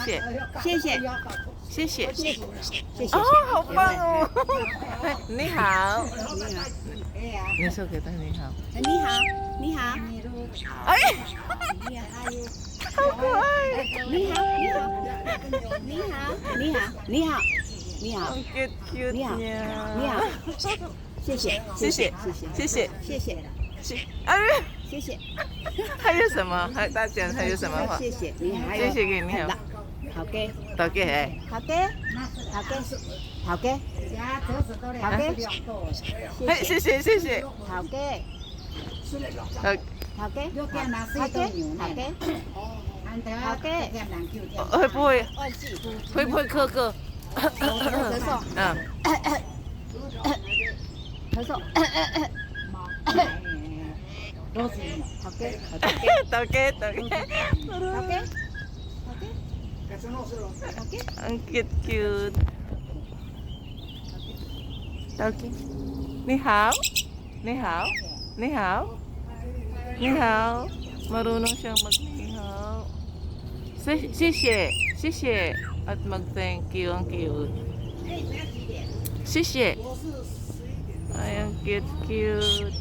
谢，谢谢，谢谢。谢谢，哦，好棒哦！你好，你好，你说给他你好。你好，你好，哎，你好，好可爱。你好，你好，你好，你好，你好，你好，好 cute cute 你好呀！你好，谢谢，谢谢，谢谢，谢谢，谢。哎，谢谢，还有什么？还大家还有什么话？谢谢，你还有谢谢给你好。好嘅，多嘅係。好嘅，好嘅，好嘅，好嘅，哎，謝謝謝謝。好嘅，好，好嘅，好嘅，好嘅，會不會忘記，會不會咳咳？咳嗽，嗯，咳嗽，好嘅，好嘅，多嘅多嘅。好嘅，好嘅，ang cute cute. Okay. 你好，你好，你好，你好。Marunong siyang mag-ni hao. 謝謝，謝謝at mag-thank you. Ang cute. 謝謝。Ay, ang cute cute.